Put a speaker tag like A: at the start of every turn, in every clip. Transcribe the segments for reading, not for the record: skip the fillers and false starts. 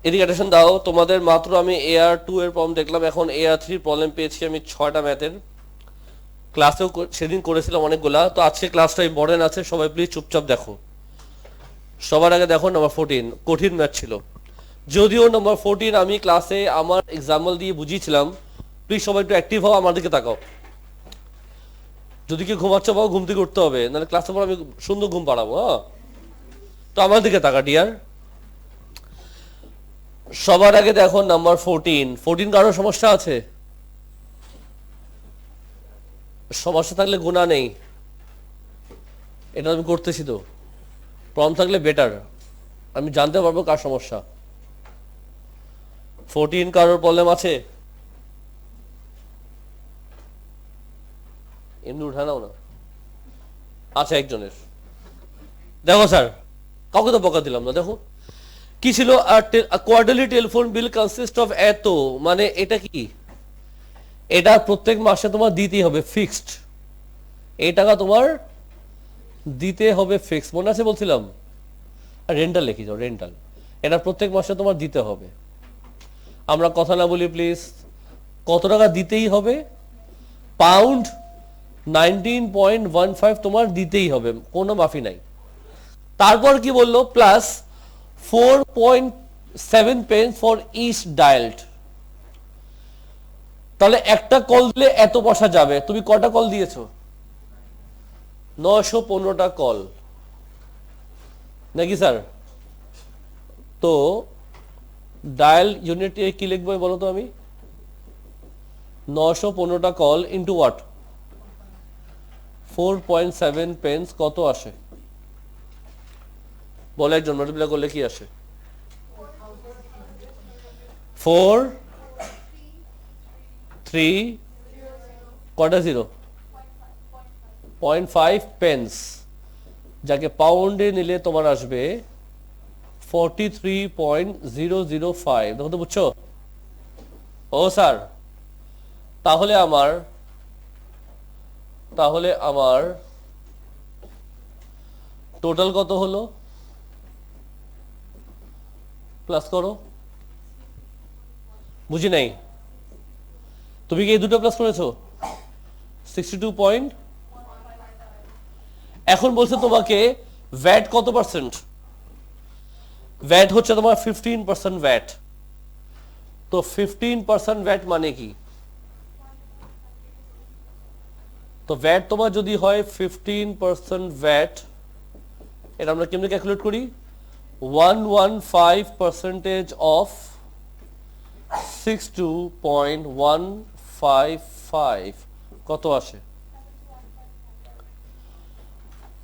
A: এদিকে অ্যাটেনশন দাও, তোমাদের মাত্র আমি AR2 এর প্রবলেম দেখলাম, এখন AR3 প্রবলেম পেয়েছি আমি 6টা ম্যাথের। ক্লাসেও সেদিন করেছিলাম অনেকগুলা, তো আজকে ক্লাসটা ইম্পর্টেন্ট আছে, সবাই প্লিজ চুপচাপ দেখো। সবার আগে দেখো নাম্বার 14, কঠিন ম্যাথ ছিল। যদিও নাম্বার 14 আমি ক্লাসে আমার এক্সাম্পল দিয়ে বুঝিয়েছিলাম, প্লিজ সবাই একটু অ্যাক্টিভ হও, আমার দিকে তাকাও। যদি কি ঘুমাচ্ছ পাও, ঘুম থেকে উঠতে হবে, নাহলে ক্লাসের পর আমি সুন্দর ঘুম পাড়াবো। হ্যাঁ, তো আমার দিকে তাকা ডিয়ার। সবার আগে দেখো নাম্বার 14 কারোর সমস্যা আছে? সমস্যা থাকলে গুণা নেই, এটা আমি করতেছি তো। প্রবলেম থাকলে বেটার, আমি জানতে পারবো কার সমস্যা। 14 কারোর প্রবলেম আছে? এমনি উঠা নাও না। আচ্ছা, একজনের। দেখো স্যার, কাউকে তো বকা দিলাম না। দেখো কি ছিল, quarterly telephone bill consist of এত, মানে এটা কি, এটা প্রত্যেক মাসে তোমার দিতেই হবে ফিক্সড, এই টাকা তোমার দিতে হবে ফিক্সড, মনে আছে বলছিলাম। আর রেন্টাল লিখি যাও, রেন্টাল, এটা প্রত্যেক মাসে তোমার দিতে হবে। আমরা কথা না বলি প্লিজ, কত টাকা দিতেই হবে? পাউন্ড 19.15 তোমার দিতেই হবে, কোনো মাফি নাই। তারপর কি বললো, plus 4.7 pens for each dialled. তাহলে একটা কল দিলে এত পয়সা যাবে, তুমি কটা কল দিয়েছো? 915টা কল নাকি স্যার? তো ডায়াল ইউনিট কি লিখবো বলো তো আমি? 915টা কল ইন্টু হোয়াট, 4.7 পেন্স, কত আসে বলে একজন, মাল্টিপ্লাই করলে কি আসে? 4 3 কটা 0.5 পেন্স, যাকে পাউন্ডে নিলে তোমার আসবে 43.005। দেখো তো, বুঝছো? ও স্যার, তাহলে আমার টোটাল কত হলো? প্লাস করো। বুঝি নাই, তুমি কি এই দুটো প্লাস করেছো? 62 পয়েন্ট। এখন বলছে তোমাকে ভ্যাট কত পার্সেন্ট? ভ্যাট হচ্ছে তোমার 15% ভ্যাট। তো 15% ভ্যাট মানে কি? তো ভ্যাট তোমার যদি হয় 15% ভ্যাট, এটা আমরা কেমনে ক্যালকুলেট করি? 115% অফ 62.155 কত আসে?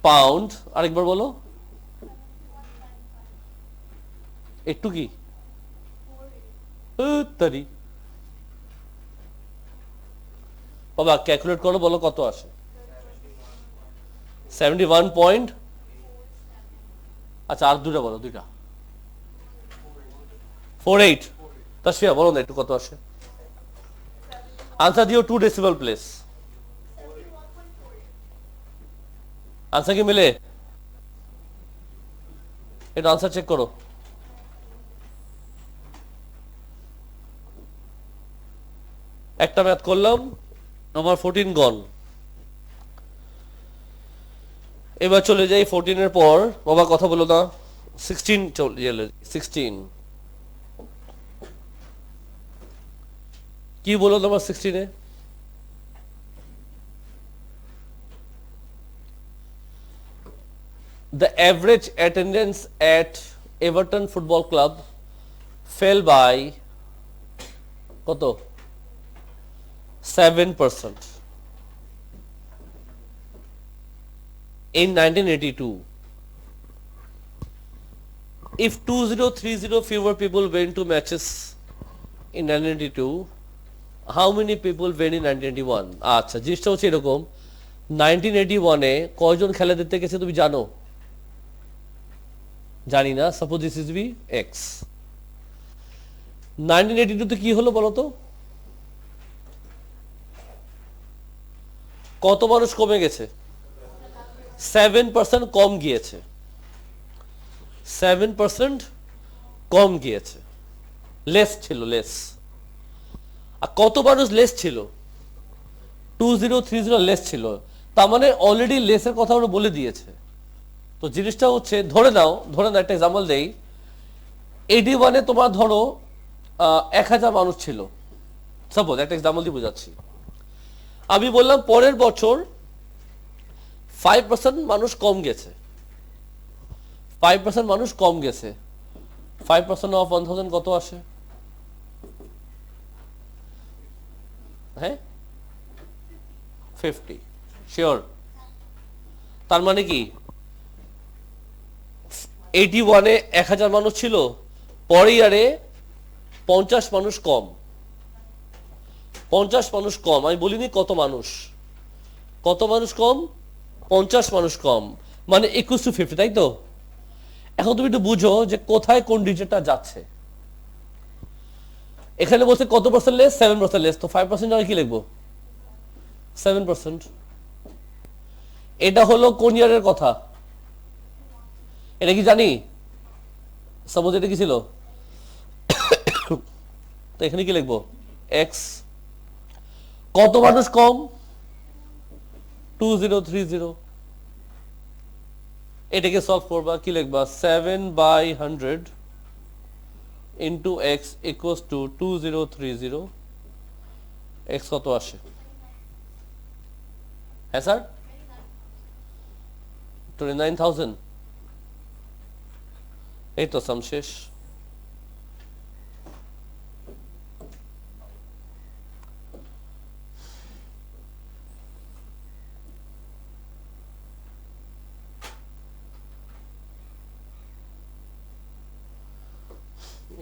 A: পাউন্ড। আরেকবার বলো, একটু কি তারি বাবা, ক্যালকুলেট করো, বলো কত আসে? 71 পয়েন্ট। আচ্ছা, আর দুটা বলো, দুইটা। 48। তাসফিয়া বলো না একটু কত আসে? আনসার দিও 2 ডেসিমাল প্লেস। আনসার কি মিলে? এটা আনসার চেক করো। একটা ম্যাথ করলাম, নাম্বার 14 গন। এবার চলে যাই 14 এর পর। বাবা কথা বলো না। 16 16 কি বলো number 16 A? The average attendance at Everton Football Club fell by কত? 7% in 1982. If 2030 fewer people went to matches in 1982, how many people went in 1981? আচ্ছা, জিনিসটা হচ্ছে এরকম, 1981 কয়জন খেলা দেখতে গেছে তুমি জানো? জানি না। Suppose this is B X. 1982 তে কি হলো বলো তো? কত মানুষ কমে গেছে? 7% কম গিয়েছে। 7% কম গিয়েছে। লেস ছিল, লেস। আর কত মানুষ লেস ছিল? 2030 লেস ছিল, তার মানে অলরেডি লেসের কথা ওরা বলে দিয়েছে। তো জিনিসটা হচ্ছে, ধরে নাও একটা এক্সাম্পল দেই, 81-এ তোমার ধরো 1000 মানুষ ছিল, সাপোজ একটা এক্সাম্পল দিয়ে বোঝাচ্ছি। আমি বললাম পরের বছর 5% মানুষ কম গেছে, 5% মানুষ কম গেছে। 5% অফ 1000 কত আসে? হ্যাঁ, 50। শিওর? তার মানে কি 81-এ 1000 মানুষ ছিল, পরের ইয়ারে 50 মানুষ কম, 50 মানুষ কম। আমি বলিনি কত মানুষ, কত মানুষ কম? 50 মানুষ কম, মানে ইকুয়াল টু 50, তাই তো? এখন তুমি একটু বুঝো যে কোথায় কোন ডিজিটটা যাচ্ছে। এখানে বলছে কত পার্সেন্ট লেস? 7% লেস। তো 5% কি লিখবো? 7%। এটা হলো কোন ইয়ারের কথা? এটা কি জানি? সাপোজ এটা কি ছিল? তো এখানে কি লিখবো? এক্স। কত মানুষ কম? 2030। এটাকে সলভ করবা, কি লিখবা? 7/100 into x equals to 2030। X কত আসে? হ্যাঁ স্যার, 29,000। এই তো সাম শেষ।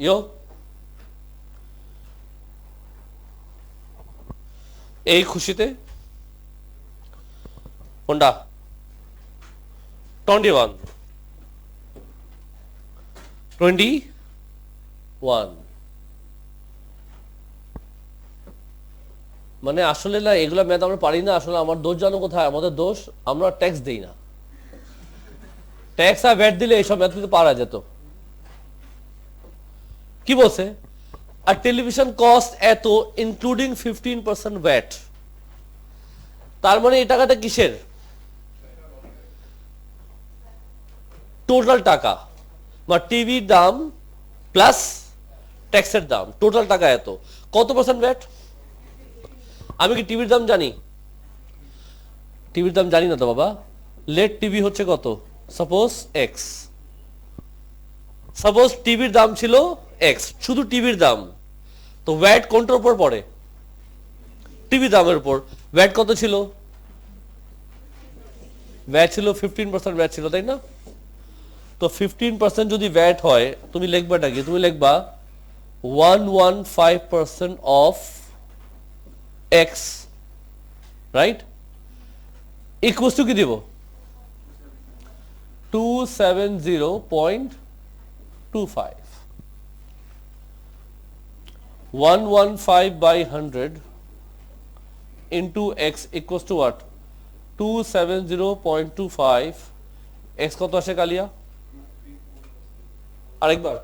A: ইয়ো, এই খুশিতে কোনটা? 21, 21। মানে আসলে না, এগুলা ম্যাথ আমরা পারি না। আসলে আমার দোষ জানো কোথায়? আমাদের দোষ, আমরা ট্যাক্স দেই না। ট্যাক্স আর ভ্যাট দিলে এইসব ম্যাথ কিন্তু পারা যেত। কি বলছে? আর টেলিভিশন কস্ট এত ইনক্লুডিং 15% ভ্যাট। তার মানে এই টাকাটা কিসের? টোটাল টাকা, বা টিভির দাম প্লাস ট্যাক্সের দাম, টোটাল টাকা এত। কত পার্সেন্ট ভ্যাট? আমি কি টিভির দাম জানি? টিভির দাম জানি না তো বাবা। লেট টিভি হচ্ছে কত? Suppose x. সাপোজ টিভির দাম ছিল এক্স, শুধু টিভির দাম। তো ভ্যাট কোনটার উপর পড়ে? টিভি দামের উপর। ভ্যাট কত ছিল? ভ্যাট ছিল 15% ভ্যাট ছিল, তাই না? তো 15% যদি ভ্যাট হয়, তুমি লিখবাটা কি? তুমি লিখবা 115% of x, right? Equals to কি দিব? 270.25। 115/100 into x equals to what? 270.25। x কত আসে কালিয়া? আরেকবার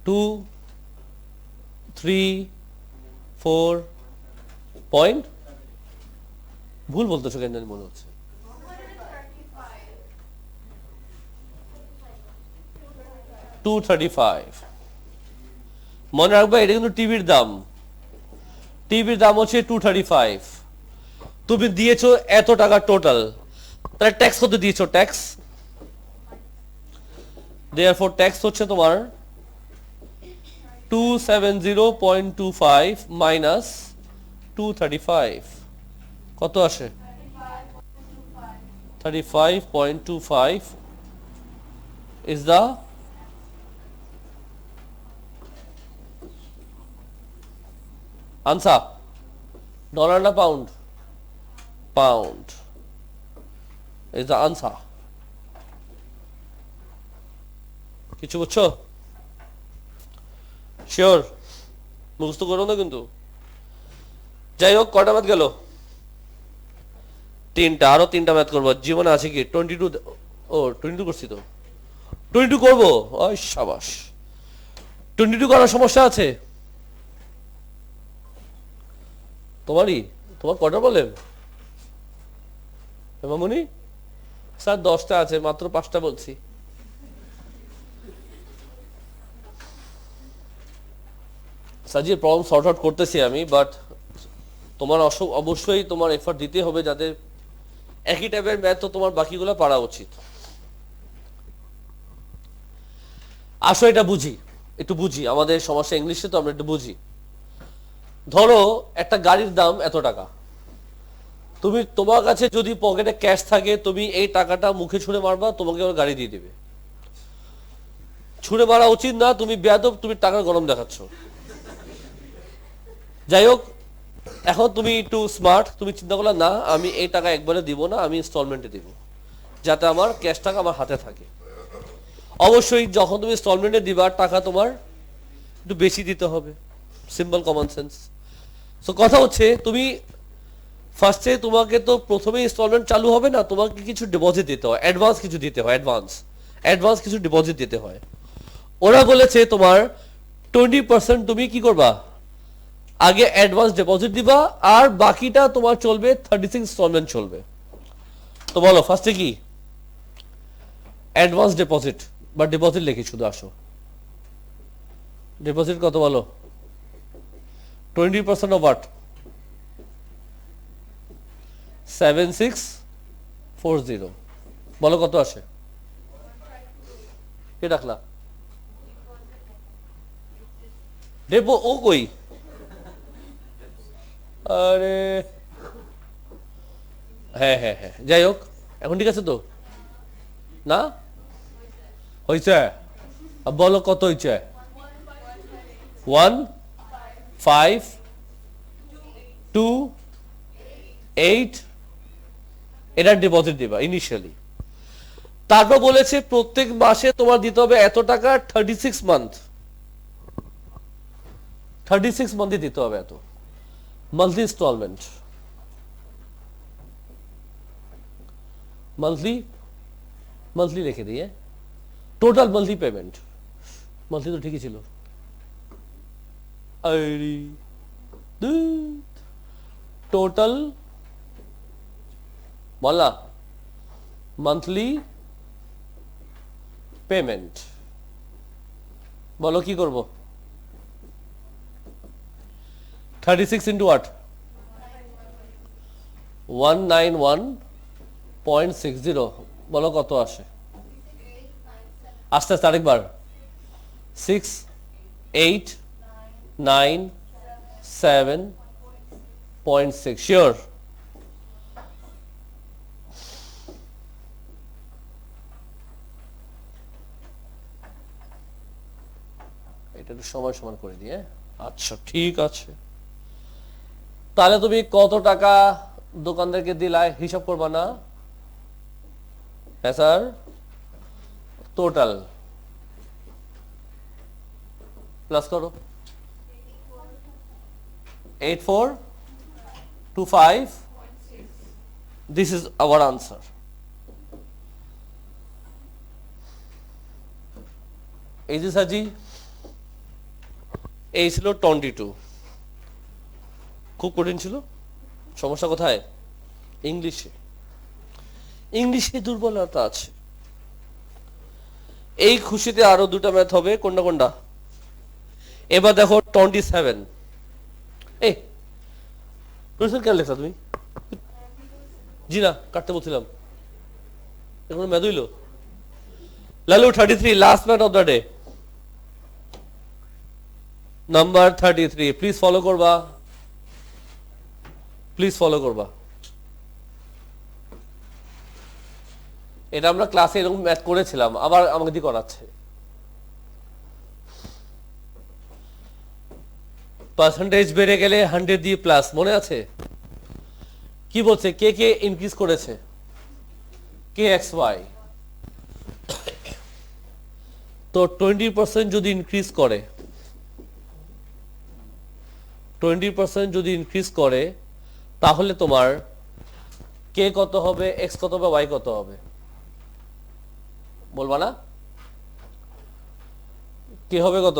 A: 2, 3, 4 পয়েন্ট। ভুল বলতেছো কেন জানি মনে হচ্ছে। 235। মনে রাখবা এটা কিন্তু টিভির দাম। টিভির দাম হচ্ছে 235। তুমি দিয়েছো এত টাকা টোটাল, তাহলে ট্যাক্স কত দিয়েছো? ট্যাক্স, দেয়ারফর ট্যাক্স হচ্ছে তোমার 270.25 মাইনাস 235। কত আসে? 35.25 is the answer. ডলার না pound? Pound is the answer. কিছু বুঝছো? শিওর? মুখস্থ করো না কিন্তু। যাই হোক, কটা ম্যাথ গেল? 3টা। আরো 3টা ম্যাথ করবো। জীবনে আছে কি? 22। ও 22 করছি তো, 22 করবো। ওই সাবাস। 22 করার সমস্যা আছে তোমার কটা বলেন মামুনি? স্যার 10টা আছে, মাত্র 5টা বলছি। সাজি প্রবলেম সর্ট আউট করতেছি আমি, বাট তোমার অবশ্যই তোমার এফর্ট দিতে হবে যাতে একই টাইপের ম্যাথ তো তোমার বাকিগুলো পারা উচিত। আসো এটা একটু বুঝি আমাদের সমস্যা ইংলিশে তো আমরা একটু বুঝি। ধরো একটা গাড়ির দাম এত টাকা, তোমার কাছে যদি পকেটে ক্যাশ থাকে তুমি এই টাকাটা মুখে ছুঁড়ে মারবা, তোমাকে ওর গাড়ি দিয়ে দিবে। ছুঁড়ে মারা উচিত না, তুমি বেয়াদব, তুমি টাকার গরম দেখাচ্ছ। যাই হোক, এখন তুমি একটু স্মার্ট, তুমি চিন্তা করলে না আমি এই টাকা একবারে দিব না, আমি ইনস্টলমেন্টে দিব যাতে আমার ক্যাশ টাকা আমার হাতে থাকে। অবশ্যই যখন তুমি ইনস্টলমেন্টে দিবা টাকা তোমার একটু বেশি দিতে হবে, সিম্পল কমন সেন্স। সো কথা হচ্ছে তুমি ফার্স্টে তোমাকে তো প্রথমে ইনস্টলমেন্ট চালু হবে না, তোমাকে কিছু ডিপোজিট দিতে হয়, অ্যাডভান্স কিছু দিতে হয়, অ্যাডভান্স কিছু ডিপোজিট দিতে হয়। ওরা বলেছে তোমার 20% তুমি কি করবা, আগে অ্যাডভান্স ডিপোজিট দিবা, আর বাকিটা তোমার চলবে 36 ইনস্টলমেন্ট চলবে। তো বলো ফার্স্টে কি অ্যাডভান্স ডিপোজিট বা ডিপোজিট লিখি শুধু, আসো ডিপোজিট কত বলো? 20% অফ হোয়াট? 7640। বলো কত আসে? কে ডাকলা? ডেপো ও কই? আরে হ্যাঁ হ্যাঁ হ্যাঁ, যাই হোক এখন ঠিক আছে তো না? হয়েছে? বলো কত হয়েছে? 1528 এটা ডিপোজিট দিবা ইনিশিয়ালি। তারপর বলেছে প্রত্যেক মাসে তোমার দিতে হবে এত টাকা, 36 মান্থ, 36 মান্থে দিতে হবে এত, মান্থলি ইনস্টলমেন্ট, মান্থলি রেখে দিয়ে টোটাল মান্থলি পেমেন্ট। মান্থলি তো ঠিকই ছিল, টোটাল বলা মান্থলি পেমেন্ট। বলো কি করব? 36 ইন্টু হোয়াট? 191.60। বলো কত আসে? আস্তে আস্তে আরেকবার। 6897.6। শিওর? এটা একটু সময় সমান করে দিয়ে। আচ্ছা ঠিক আছে, তাহলে তুমি কত টাকা দোকানদারকে দিলা হিসাব করবা না? হ্যাঁ স্যার, টোটাল প্লাস করো 8425। This is our answer. এই যে সাজি এই ছিল 22। খুব কঠিন ছিল। সমস্যা কোথায়? ইংলিশে দুর্বলতা আছে। এই খুশিতে আরো দুটা ম্যাথ হবে, কোনটা কোনটা? এবার দেখো 27। এই কেন লেখা তুমি? জি না, কাটতে বলছিলাম, এখন ম্যাথ হইল। Lalu 33, last math of the day, number 33। Please follow করবা, এটা আমরা ক্লাসে এরকম ম্যাথ করেছিলাম, আবার আমাকে দিয়ে করাচ্ছে। পার্সেন্টেজ বেড়ে গেলে 100 দিয়ে প্লাস, মনে আছে? কি বলছে? কে কে ইনক্রিজ করেছে? কে এক্স ওয়াই। তো 20% যদি ইনক্রিজ করে, 20% যদি ইনক্রিজ করে তাহলে তোমার কে কত হবে, এক্স কত হবে, ওয়াই কত হবে? বলবা না? কে হবে কত?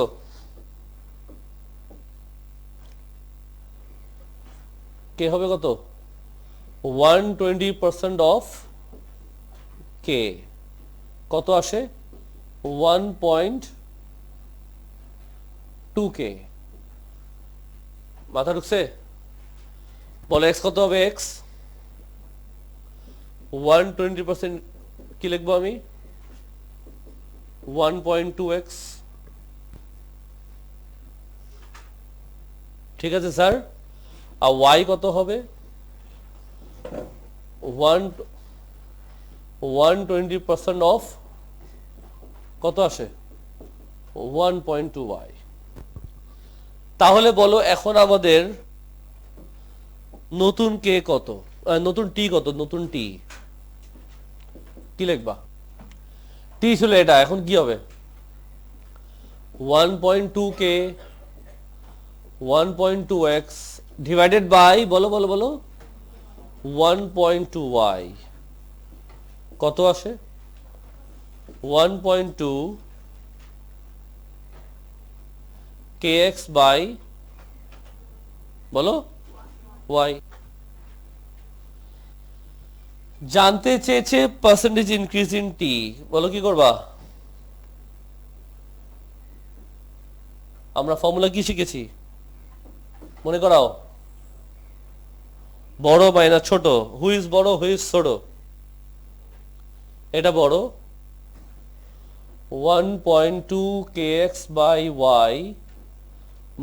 A: কে হবে কত 120% অফ কে কত আসে 1.2k মাথা ঢুকছে বলো এক্স কত হবে এক্স 120% কি লিখবো আমি 1.2x ঠিক আছে স্যার আর y কত হবে 120% অফ কত আসে 1.2y তাহলে বলো এখন আমাদের নতুন কে কত নতুন টি কত নতুন টি কি লিখবা টি ছিল এটা এখন কি হবে 1.2k 1.2x ডিভাইডেড বাই বলো বলো বলো 1.2y কত আসে 1.2 kx বাই বলো y জানতে চেয়েছে পার্সেন্টেজ ইনক্রিজ ইন টি বলো কি করবা আমরা ফর্মুলা কি শিখেছি মনে করাও বড় মাইনাস ছোট হু ইজ বড় হু ইজ ছোট এটা বড় 1.2 kx by y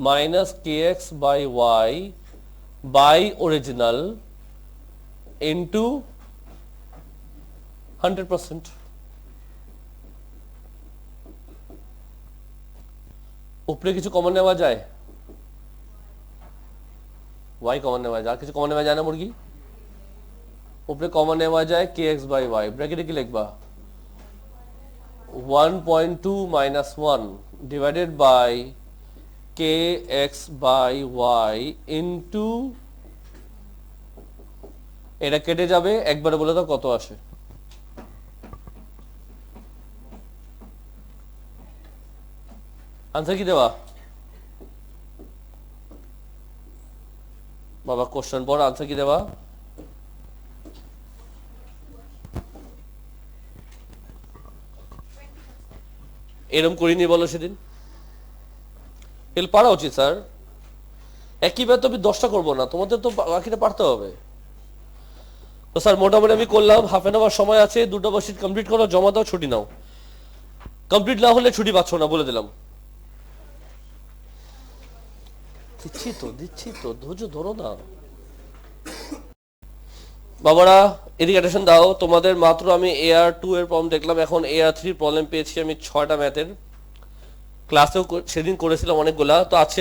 A: minus kx by y by original into 100% উপরে কিছু কমন নেওয়া যায় y কমন নেওয়া যায় আর কিছু কমন নেওয়া যায় না মুরগি উপরে কমন নেওয়া যায় kx by y ব্র্যাকেটে কি লিখবা 1.2 minus 1 divided by kx by y into এটা কেটে যাবে একবারে বলে দাও কত আসে আনসার কি দেওয়া বাবা কোশ্চেন পর আনসার কি দেওয়া এরকম করিনি বলো সেদিন এল পারা উচিত স্যার একইবার তো আমি 10টা করবো না তোমাদের তো বাকিটা পারতে হবে তো স্যার মোটামুটি আমি করলাম হাফ এন আওয়ার সময় আছে দুটো বর্ষিত কমপ্লিট করো জমা দাও ছুটি নাও কমপ্লিট না হলে ছুটি পাচ্ছ না বলে দিলাম দিচ্ছি তো ধৈর্য ধরো না বাবারা এদিকে অ্যাটেনশন দাও তোমাদের মাত্র আমি AR2 এর প্রবলেম দেখলাম এখন AR3 প্রবলেম পেয়েছি আমি 6টা ম্যাথের ক্লাসেও সেদিন করেছিলাম অনেকগুলা তো আজকে